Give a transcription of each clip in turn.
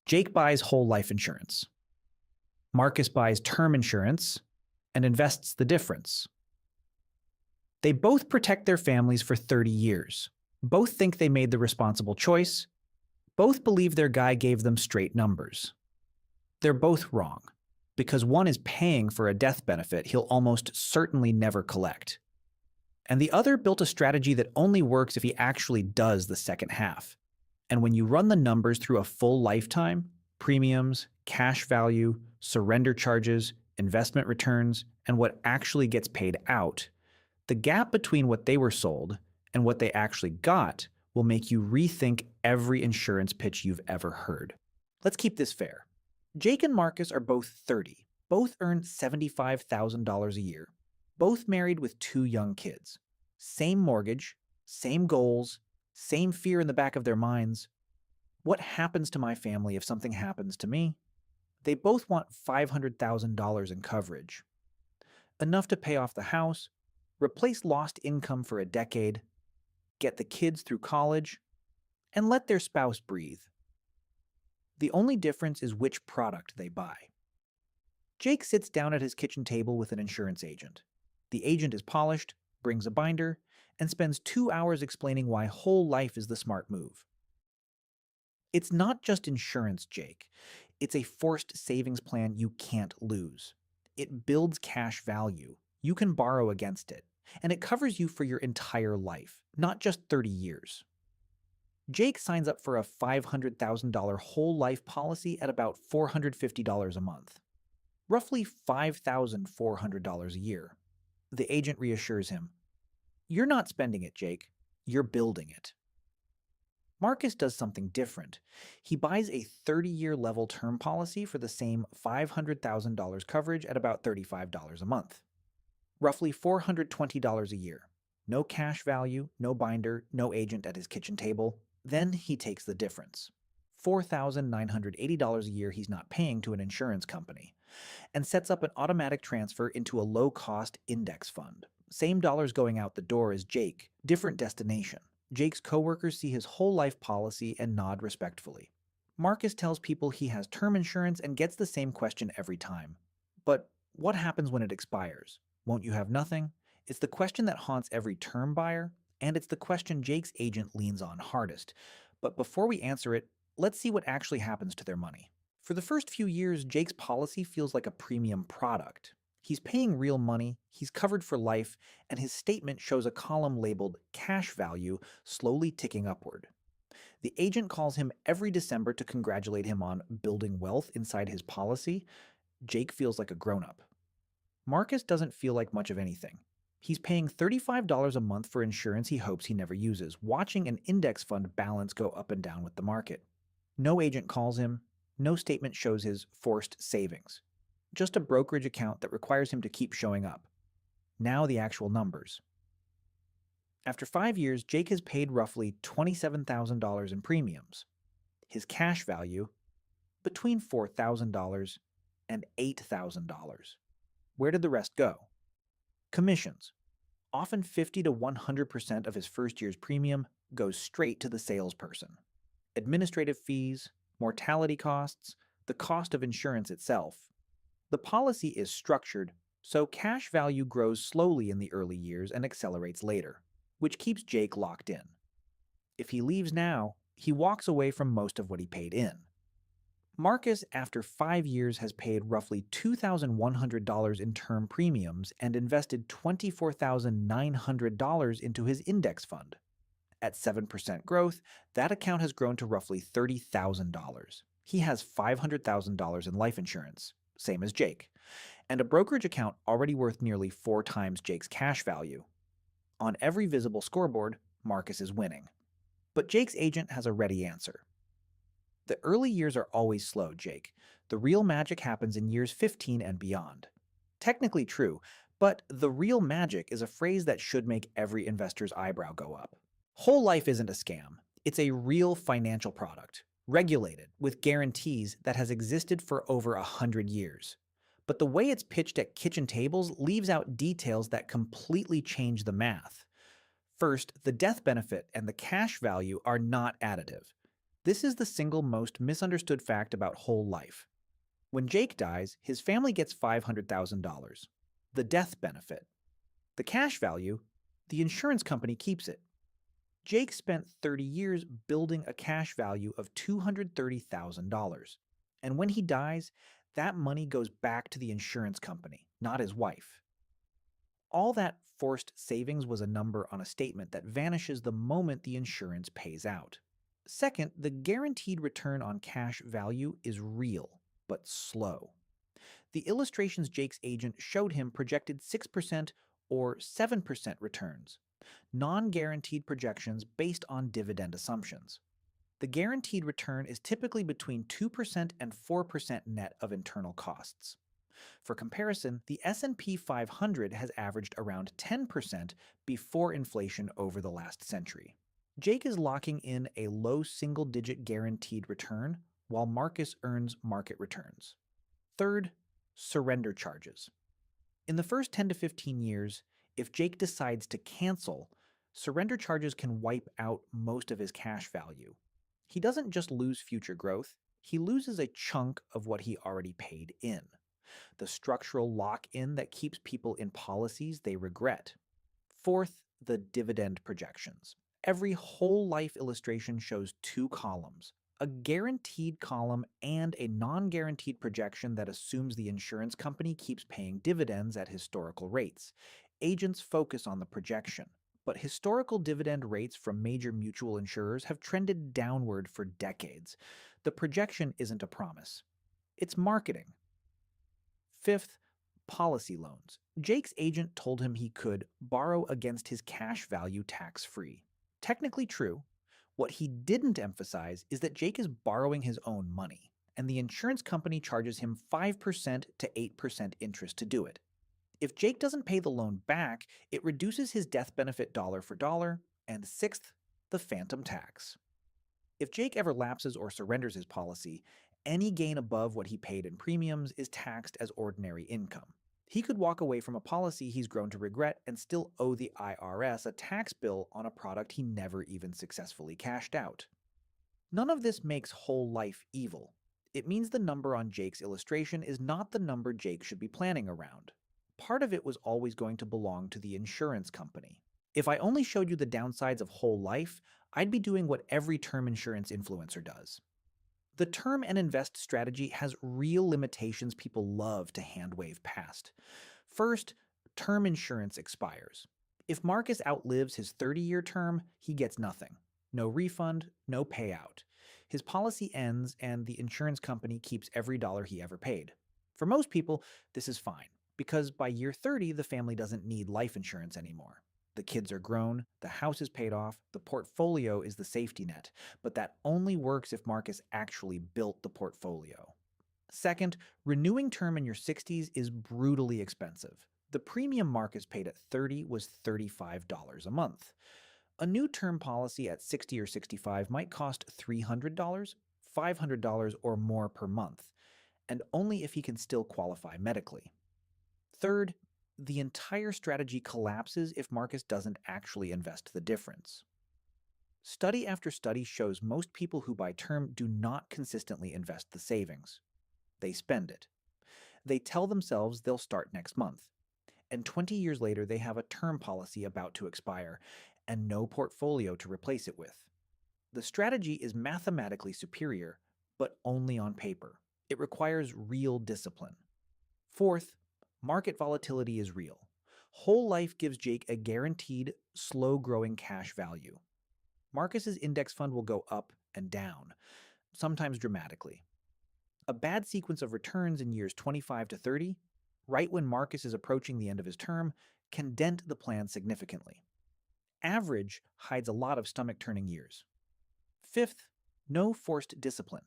Jake buys whole life insurance. Marcus buys term insurance and invests the difference. They both protect their families for 30 years. Both think they made the responsible choice. Both believe their guy gave them straight numbers. They're both wrong, because one is paying for a death benefit he'll almost certainly never collect. And the other built a strategy that only works if he actually does the second half. And when you run the numbers through a full lifetime, premiums, cash value, surrender charges, investment returns, and what actually gets paid out, the gap between what they were sold and what they actually got will make you rethink every insurance pitch you've ever heard. Let's keep this fair. Jake and Marcus are both 30, both earn $75,000 a year, both married with 2 young kids. Same mortgage, same goals, same fear in the back of their minds. What happens to my family if something happens to me? They both want $500,000 in coverage. Enough to pay off the house, replace lost income for a decade, get the kids through college, and let their spouse breathe. The only difference is which product they buy. Jake sits down at his kitchen table with an insurance agent. The agent is polished, brings a binder, and spends 2 hours explaining why whole life is the smart move. It's not just insurance, Jake. It's a forced savings plan you can't lose. It builds cash value. You can borrow against it. And it covers you for your entire life, not just 30 years. Jake signs up for a $500,000 whole life policy at about $450 a month, roughly $5,400 a year. The agent reassures him, "You're not spending it, Jake. You're building it." Marcus does something different. He buys a 30-year level term policy for the same $500,000 coverage at about $35 a month, roughly $420 a year. No cash value, no binder, no agent at his kitchen table. Then he takes the difference, $4,980 a year he's not paying to an insurance company, and sets up an automatic transfer into a low-cost index fund. Same dollars going out the door as Jake, different destination. Jake's coworkers see his whole life policy and nod respectfully. Marcus tells people he has term insurance and gets the same question every time. But what happens when it expires? Won't you have nothing? It's the question that haunts every term buyer, and it's the question Jake's agent leans on hardest. But before we answer it, let's see what actually happens to their money. For the first few years, Jake's policy feels like a premium product. He's paying real money, he's covered for life, and his statement shows a column labeled cash value slowly ticking upward. The agent calls him every December to congratulate him on building wealth inside his policy. Jake feels like a grown-up. Marcus doesn't feel like much of anything. He's paying $35 a month for insurance he hopes he never uses, watching an index fund balance go up and down with the market. No agent calls him, no statement shows his forced savings. Just a brokerage account that requires him to keep showing up. Now the actual numbers. After 5 years, Jake has paid roughly $27,000 in premiums. His cash value, between $4,000 and $8,000. Where did the rest go? Commissions. Often 50 to 100% of his first year's premium goes straight to the salesperson. Administrative fees, mortality costs, the cost of insurance itself. The policy is structured so cash value grows slowly in the early years and accelerates later, which keeps Jake locked in. If he leaves now, he walks away from most of what he paid in. Marcus, after 5 years, has paid roughly $2,100 in term premiums and invested $24,900 into his index fund. At 7% growth, that account has grown to roughly $30,000. He has $500,000 in life insurance, same as Jake, and a brokerage account already worth nearly 4 times Jake's cash value. On every visible scoreboard, Marcus is winning. But Jake's agent has a ready answer. The early years are always slow, Jake. The real magic happens in years 15 and beyond. Technically true, but the real magic is a phrase that should make every investor's eyebrow go up. Whole life isn't a scam. It's a real financial product, regulated, with guarantees that has existed for over 100 years. But the way it's pitched at kitchen tables leaves out details that completely change the math. First, the death benefit and the cash value are not additive. This is the single most misunderstood fact about whole life. When Jake dies, his family gets $500,000, the death benefit. The cash value, the insurance company keeps it. Jake spent 30 years building a cash value of $230,000. And when he dies, that money goes back to the insurance company, not his wife. All that forced savings was a number on a statement that vanishes the moment the insurance pays out. Second, the guaranteed return on cash value is real, but slow. The illustrations Jake's agent showed him projected 6% or 7% returns, non-guaranteed projections based on dividend assumptions. The guaranteed return is typically between 2% and 4% net of internal costs. For comparison, the S&P 500 has averaged around 10% before inflation over the last century. Jake is locking in a low single-digit guaranteed return, while Marcus earns market returns. Third, surrender charges. In the first 10 to 15 years, if Jake decides to cancel, surrender charges can wipe out most of his cash value. He doesn't just lose future growth, he loses a chunk of what he already paid in. The structural lock-in that keeps people in policies they regret. Fourth, the dividend projections. Every whole life illustration shows two columns, a guaranteed column and a non-guaranteed projection that assumes the insurance company keeps paying dividends at historical rates. Agents focus on the projection, but historical dividend rates from major mutual insurers have trended downward for decades. The projection isn't a promise. It's marketing. Fifth, policy loans. Jake's agent told him he could borrow against his cash value tax-free. Technically true. What he didn't emphasize is that Jake is borrowing his own money, and the insurance company charges him 5% to 8% interest to do it. If Jake doesn't pay the loan back, it reduces his death benefit dollar for dollar. And sixth, the phantom tax. If Jake ever lapses or surrenders his policy, any gain above what he paid in premiums is taxed as ordinary income. He could walk away from a policy he's grown to regret and still owe the IRS a tax bill on a product he never even successfully cashed out. None of this makes whole life evil. It means the number on Jake's illustration is not the number Jake should be planning around. Part of it was always going to belong to the insurance company. If I only showed you the downsides of whole life, I'd be doing what every term insurance influencer does. The term and invest strategy has real limitations people love to hand-wave past. First, term insurance expires. If Marcus outlives his 30-year term, he gets nothing. No refund, no payout. His policy ends and the insurance company keeps every dollar he ever paid. For most people, this is fine, because by year 30, the family doesn't need life insurance anymore. The kids are grown, the house is paid off, the portfolio is the safety net, but that only works if Marcus actually built the portfolio. Second, renewing term in your 60s is brutally expensive. The premium Marcus paid at 30 was $35 a month. A new term policy at 60 or 65 might cost $300, $500 or more per month, and only if he can still qualify medically. Third, the entire strategy collapses if Marcus doesn't actually invest the difference. Study after study shows most people who buy term do not consistently invest the savings. They spend it. They tell themselves they'll start next month. And 20 years later, they have a term policy about to expire and no portfolio to replace it with. The strategy is mathematically superior, but only on paper. It requires real discipline. Fourth, market volatility is real. Whole life gives Jake a guaranteed, slow-growing cash value. Marcus's index fund will go up and down, sometimes dramatically. A bad sequence of returns in years 25 to 30, right when Marcus is approaching the end of his term, can dent the plan significantly. Average hides a lot of stomach-turning years. Fifth, no forced discipline.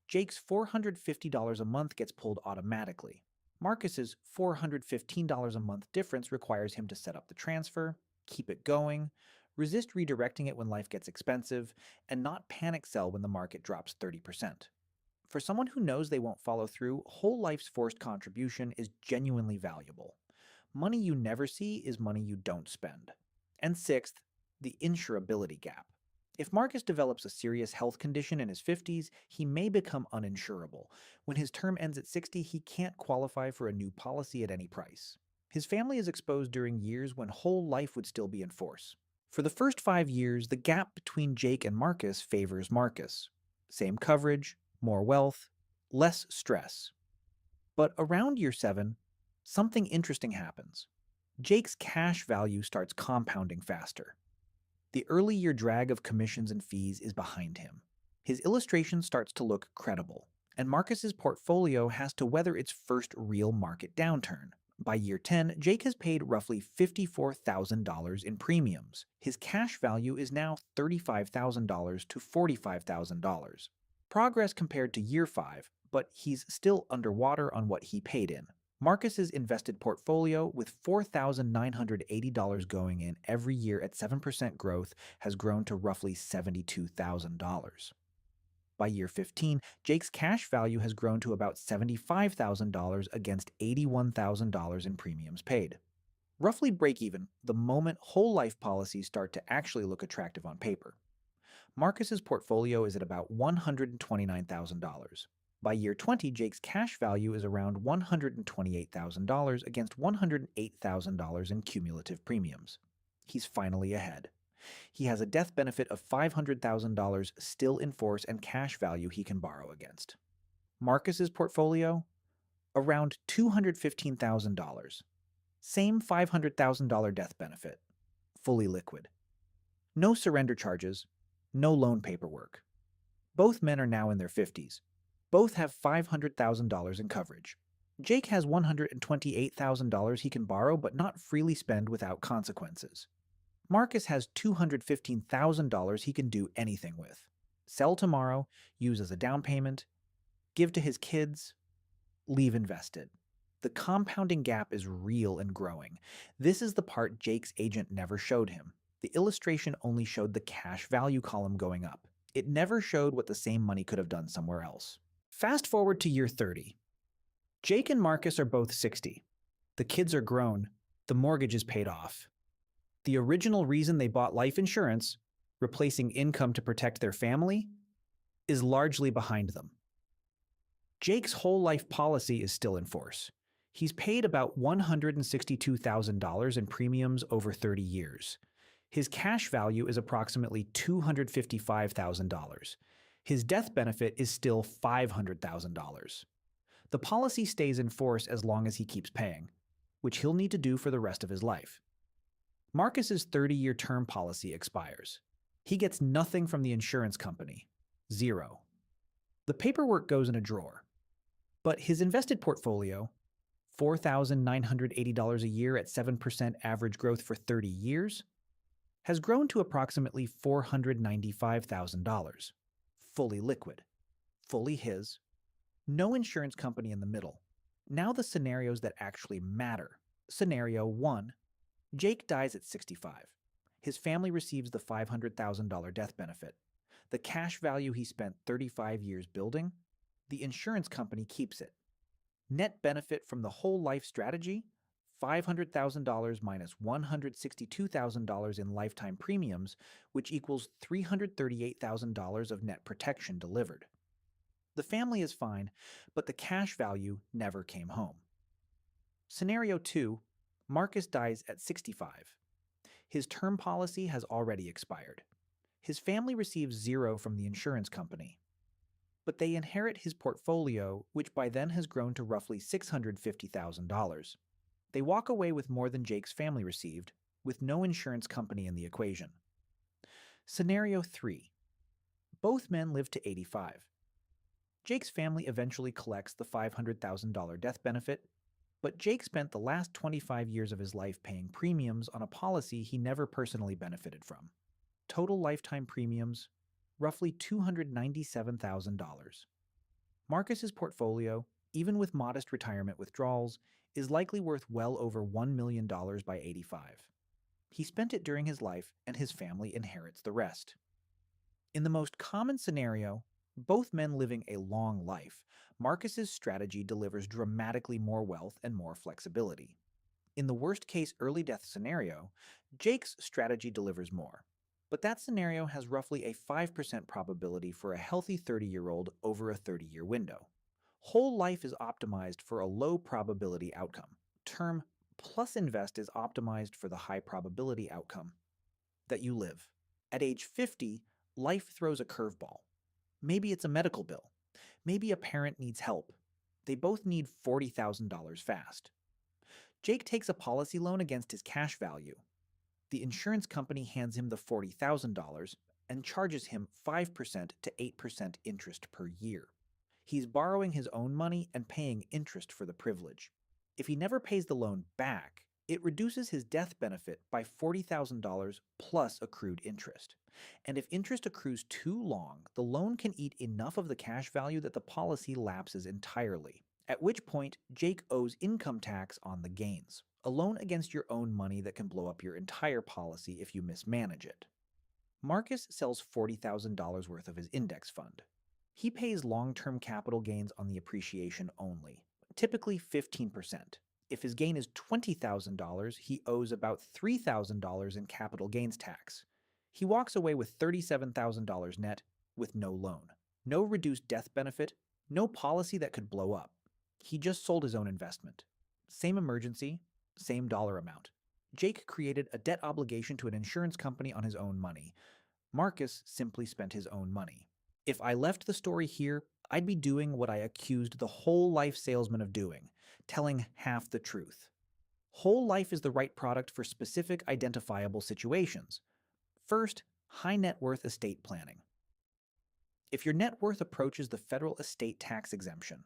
Jake's $450 a month gets pulled automatically. Marcus's $415 a month difference requires him to set up the transfer, keep it going, resist redirecting it when life gets expensive, and not panic sell when the market drops 30%. For someone who knows they won't follow through, whole life's forced contribution is genuinely valuable. Money you never see is money you don't spend. And sixth, the insurability gap. If Marcus develops a serious health condition in his 50s, he may become uninsurable. When his term ends at 60, he can't qualify for a new policy at any price. His family is exposed during years when whole life would still be in force. For the first 5 years, the gap between Jake and Marcus favors Marcus. Same coverage, more wealth, less stress. But around year 7, something interesting happens. Jake's cash value starts compounding faster. The early year drag of commissions and fees is behind him. His illustration starts to look credible, and Marcus's portfolio has to weather its first real market downturn. By year 10, Jake has paid roughly $54,000 in premiums. His cash value is now $35,000 to $45,000. Progress compared to year 5, but he's still underwater on what he paid in. Marcus's invested portfolio, with $4,980 going in every year at 7% growth, has grown to roughly $72,000. By year 15, Jake's cash value has grown to about $75,000 against $81,000 in premiums paid. Roughly break even the moment whole life policies start to actually look attractive on paper. Marcus's portfolio is at about $129,000. By year 20, Jake's cash value is around $128,000 against $108,000 in cumulative premiums. He's finally ahead. He has a death benefit of $500,000 still in force and cash value he can borrow against. Marcus's portfolio? Around $215,000. Same $500,000 death benefit. Fully liquid. No surrender charges, no loan paperwork. Both men are now in their 50s. Both have $500,000 in coverage. Jake has $128,000 he can borrow but not freely spend without consequences. Marcus has $215,000 he can do anything with. Sell tomorrow, use as a down payment, give to his kids, leave invested. The compounding gap is real and growing. This is the part Jake's agent never showed him. The illustration only showed the cash value column going up. It never showed what the same money could have done somewhere else. Fast forward to year 30. Jake and Marcus are both 60. The kids are grown. The mortgage is paid off. The original reason they bought life insurance, replacing income to protect their family, is largely behind them. Jake's whole life policy is still in force. He's paid about $162,000 in premiums over 30 years. His cash value is approximately $255,000. His death benefit is still $500,000. The policy stays in force as long as he keeps paying, which he'll need to do for the rest of his life. Marcus's 30-year term policy expires. He gets nothing from the insurance company. Zero. The paperwork goes in a drawer. But his invested portfolio, $4,980 a year at 7% average growth for 30 years, has grown to approximately $495,000. Fully liquid, fully his, no insurance company in the middle. Now the scenarios that actually matter. Scenario 1. Jake dies at 65. His family receives the $500,000 death benefit. The cash value he spent 35 years building, the insurance company keeps it. Net benefit from the whole life strategy, $500,000 minus $162,000 in lifetime premiums, which equals $338,000 of net protection delivered. The family is fine, but the cash value never came home. Scenario 2, Marcus dies at 65. His term policy has already expired. His family receives zero from the insurance company. But they inherit his portfolio, which by then has grown to roughly $650,000. They walk away with more than Jake's family received, with no insurance company in the equation. Scenario 3. Both men live to 85. Jake's family eventually collects the $500,000 death benefit, but Jake spent the last 25 years of his life paying premiums on a policy he never personally benefited from. Total lifetime premiums, roughly $297,000. Marcus's portfolio, even with modest retirement withdrawals, is likely worth well over $1 million by 85. He spent it during his life, and his family inherits the rest. In the most common scenario, both men living a long life, Marcus's strategy delivers dramatically more wealth and more flexibility. In the worst-case early death scenario, Jake's strategy delivers more, But that scenario has roughly a 5% probability for a healthy 30-year-old over a 30-year window. Whole life is optimized for a low probability outcome. Term plus invest is optimized for the high probability outcome that you live. At age 50, life throws a curveball. Maybe it's a medical bill. Maybe a parent needs help. They both need $40,000 fast. Jake takes a policy loan against his cash value. The insurance company hands him the $40,000 and charges him 5% to 8% interest per year. He's borrowing his own money and paying interest for the privilege. If he never pays the loan back, it reduces his death benefit by $40,000 plus accrued interest. And if interest accrues too long, the loan can eat enough of the cash value that the policy lapses entirely, at which point Jake owes income tax on the gains, a loan against your own money that can blow up your entire policy if you mismanage it. Marcus sells $40,000 worth of his index fund. He pays long-term capital gains on the appreciation only, typically 15%. If his gain is $20,000, he owes about $3,000 in capital gains tax. He walks away with $37,000 net with no loan, no reduced death benefit, no policy that could blow up. He just sold his own investment. Same emergency, same dollar amount. Jake created a debt obligation to an insurance company on his own money. Marcus simply spent his own money. If I left the story here, I'd be doing what I accused the whole life salesman of doing, telling half the truth. Whole life is the right product for specific identifiable situations. First, high net worth estate planning. If your net worth approaches the federal estate tax exemption,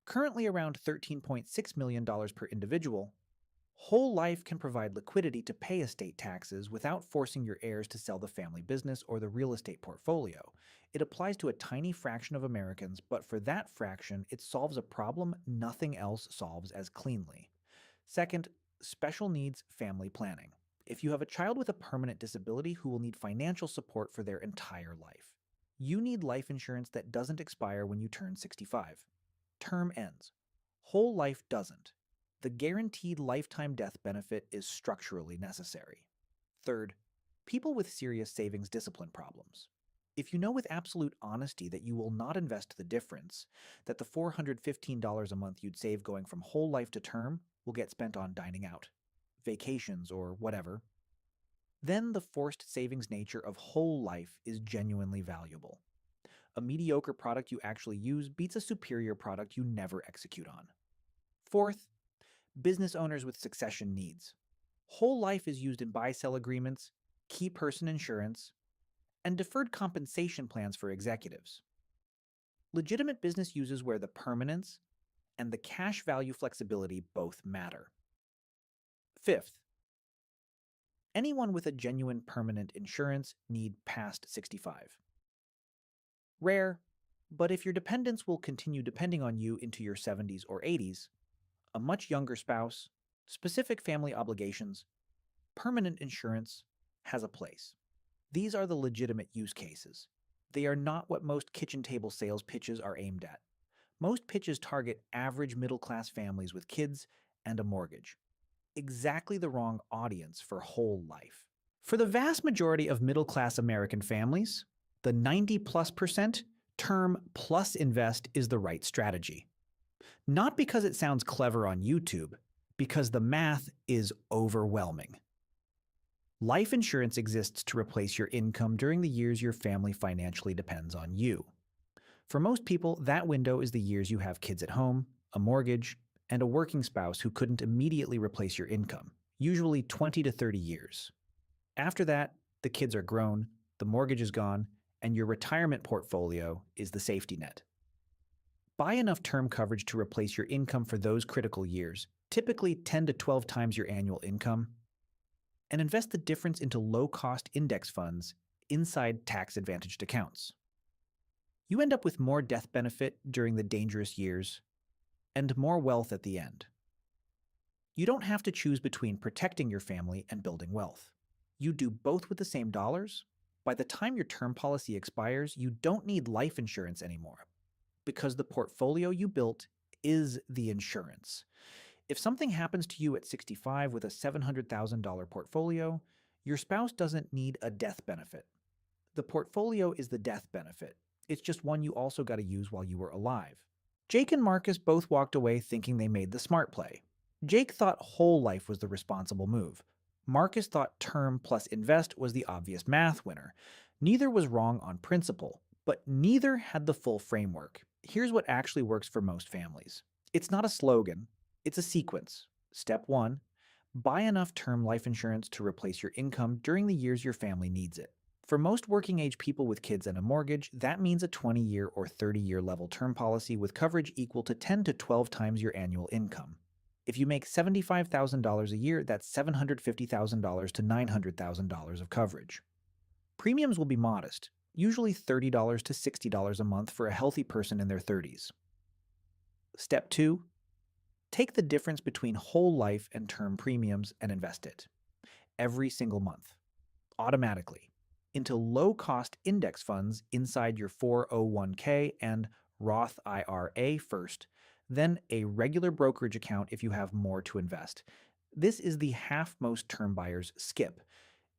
currently around $13.6 million per individual, whole life can provide liquidity to pay estate taxes without forcing your heirs to sell the family business or the real estate portfolio. It applies to a tiny fraction of Americans, but for that fraction, it solves a problem nothing else solves as cleanly. Second, special needs family planning. If you have a child with a permanent disability who will need financial support for their entire life, you need life insurance that doesn't expire when you turn 65. Term ends. Whole life doesn't. The guaranteed lifetime death benefit is structurally necessary. Third, people with serious savings discipline problems. If you know with absolute honesty that you will not invest the difference, that the $415 a month you'd save going from whole life to term will get spent on dining out, vacations, or whatever, then the forced savings nature of whole life is genuinely valuable. A mediocre product you actually use beats a superior product you never execute on. Fourth, business owners with succession needs. Whole life is used in buy-sell agreements, key person insurance, and deferred compensation plans for executives. Legitimate business uses where the permanence and the cash value flexibility both matter. Fifth, anyone with a genuine permanent insurance need past 65. Rare, but if your dependents will continue depending on you into your 70s or 80s, a much younger spouse, specific family obligations, permanent insurance has a place. These are the legitimate use cases. They are not what most kitchen table sales pitches are aimed at. Most pitches target average middle-class families with kids and a mortgage. Exactly the wrong audience for whole life. For the vast majority of middle-class American families, the 90+%, term plus invest is the right strategy. Not because it sounds clever on YouTube, because the math is overwhelming. Life insurance exists to replace your income during the years your family financially depends on you. For most people, that window is the years you have kids at home, a mortgage, and a working spouse who couldn't immediately replace your income, usually 20 to 30 years. After that, the kids are grown, the mortgage is gone, and your retirement portfolio is the safety net. Buy enough term coverage to replace your income for those critical years, typically 10 to 12 times your annual income, and invest the difference into low-cost index funds inside tax-advantaged accounts. You end up with more death benefit during the dangerous years and more wealth at the end. You don't have to choose between protecting your family and building wealth. You do both with the same dollars. By the time your term policy expires, you don't need life insurance anymore because the portfolio you built is the insurance. If something happens to you at 65 with a $700,000 portfolio, Your spouse doesn't need a death benefit. The portfolio is the death benefit. It's just one you also got to use while you were alive. Jake and Marcus both walked away thinking they made the smart play. Jake thought whole life was the responsible move. Marcus thought term plus invest was the obvious math winner. Neither was wrong on principle, but neither had the full framework. Here's what actually works for most families. It's not a slogan, it's a sequence. Step 1, buy enough term life insurance to replace your income during the years your family needs it. For most working age people with kids and a mortgage, that means a 20-year or 30-year level term policy with coverage equal to 10 to 12 times your annual income. If you make $75,000 a year, that's $750,000 to $900,000 of coverage. Premiums will be modest, usually $30 to $60 a month for a healthy person in their 30s. Step 2, take the difference between whole life and term premiums and invest it every single month, automatically, into low-cost index funds inside your 401k and Roth IRA first, then a regular brokerage account if you have more to invest. This is the half most term buyers skip.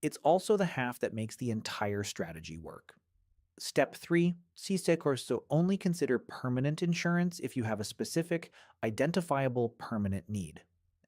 It's also the half that makes the entire strategy work. Step 3, si se corso, only consider permanent insurance if you have a specific, identifiable permanent need.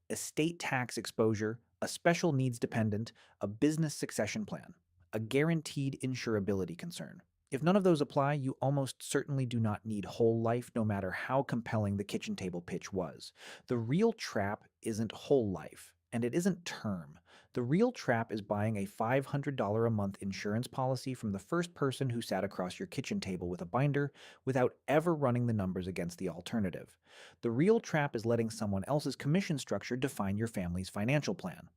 Estate tax exposure, a special needs dependent, a business succession plan, a guaranteed insurability concern. If none of those apply, you almost certainly do not need whole life, no matter how compelling the kitchen table pitch was. The real trap isn't whole life, and it isn't term. The real trap is buying a $500 a month insurance policy from the first person who sat across your kitchen table with a binder without ever running the numbers against the alternative. The real trap is letting someone else's commission structure define your family's financial plan.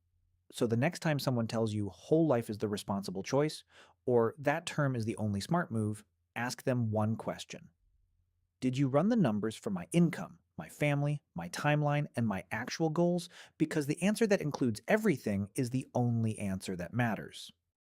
So the next time someone tells you whole life is the responsible choice, or that term is the only smart move, ask them one question. Did you run the numbers for my income, my family, my timeline, and my actual goals? Because the answer that includes everything is the only answer that matters.